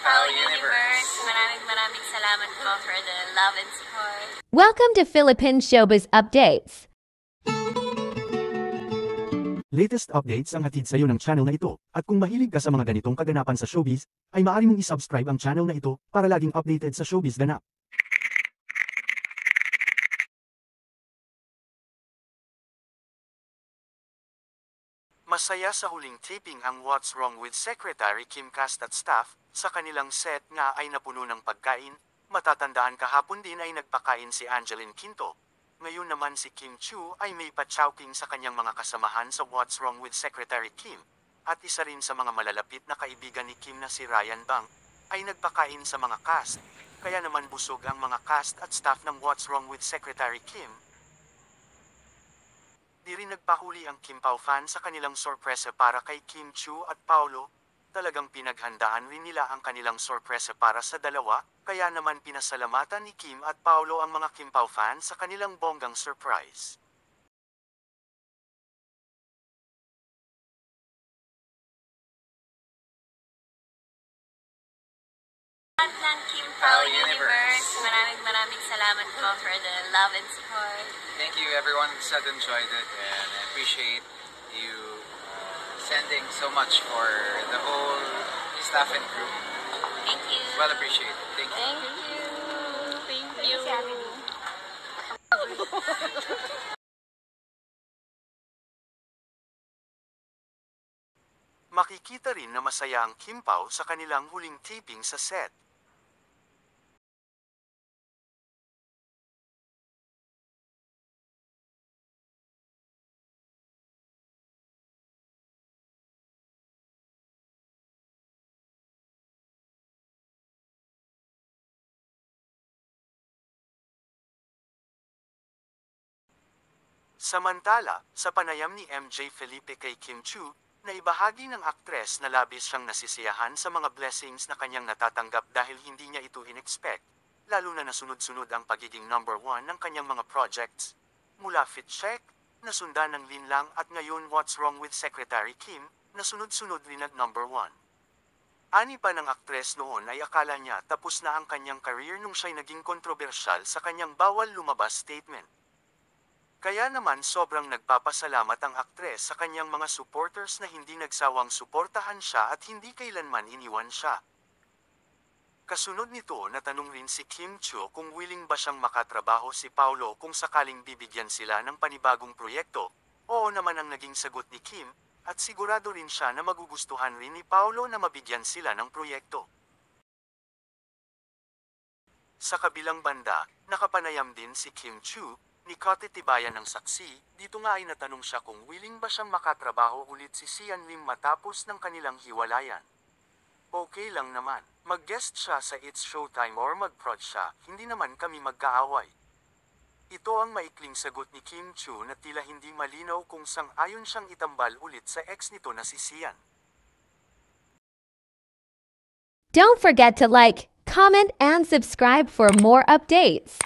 Pao Universe. Maraming salamat po for the love and support. Welcome to Philippine Showbiz Updates. Latest updates ang hatid sa iyo ng channel na ito. At kung mahilig ka sa mga ganitong kaganapan sa showbiz, ay maaari mong isubscribe ang channel na ito para laging updated sa showbiz ganap. Masaya sa huling taping ang What's Wrong with Secretary Kim cast at staff, sa kanilang set nga ay napuno ng pagkain. Matatandaan kahapon din ay nagpakain si Angeline Quinto. Ngayon naman si Kim Chiu ay may pa-chowking sa kanyang mga kasamahan sa What's Wrong with Secretary Kim, at isa rin sa mga malalapit na kaibigan ni Kim na si Ryan Bang, ay nagpakain sa mga cast, kaya naman busog ang mga cast at staff ng What's Wrong with Secretary Kim. Di rin nagpahuli ang Kim Pao fan sa kanilang sorpresa para kay Kim Chiu at Paolo. Talagang pinaghandaan rin nila ang kanilang sorpresa para sa dalawa, kaya naman pinasalamatan ni Kim at Paolo ang mga Kim Pao fans sa kanilang bonggang surprise. At ng Kim Pao Universe, maraming salamat po for the love and support. Thank you everyone who's enjoyed it, and I appreciate you sending so much for the whole staff and crew. Thank you. Well appreciated. Thank you. Thank you. Makikita rin na masaya ang Kim Pao sa kanilang huling taping sa set. Samantala, sa panayam ni MJ Felipe kay Kim Chiu, na ibahagi ng aktres na labis siyang nasisiyahan sa mga blessings na kanyang natatanggap dahil hindi niya ito in-expect, lalo na nasunod-sunod ang pagiging number 1 ng kanyang mga projects. Mula Fit Check, nasundan ng Linlang at ngayon What's Wrong with Secretary Kim, nasunod-sunod rin at number 1. Ani pa ng aktres noon ay akala niya tapos na ang kanyang career nung siya'y naging kontrobersyal sa kanyang bawal lumabas statement. Kaya naman sobrang nagpapasalamat ang aktres sa kanyang mga supporters na hindi nagsawang suportahan siya at hindi kailanman iniwan siya. Kasunod nito, natanong rin si Kim Chiu kung willing ba siyang makatrabaho si Paolo kung sakaling bibigyan sila ng panibagong proyekto. Oo naman ang naging sagot ni Kim, at sigurado rin siya na magugustuhan rin ni Paolo na mabigyan sila ng proyekto. Sa kabilang banda, nakapanayam din si Kim Chiu, ni katitibayan ng saksi. Dito nga ay natanong siya kung willing ba siyang makatrabaho ulit si Sian Lim matapos ng kanilang hiwalayan. Okay lang naman, mag-guest siya sa It's Showtime or mag-prod siya, hindi naman kami magkaaway. Ito ang maikling sagot ni Kim Chiu na tila hindi malinaw kung sang-ayon siyang itambal ulit sa ex nito na si Sian. Don't forget to like, comment, and subscribe for more updates.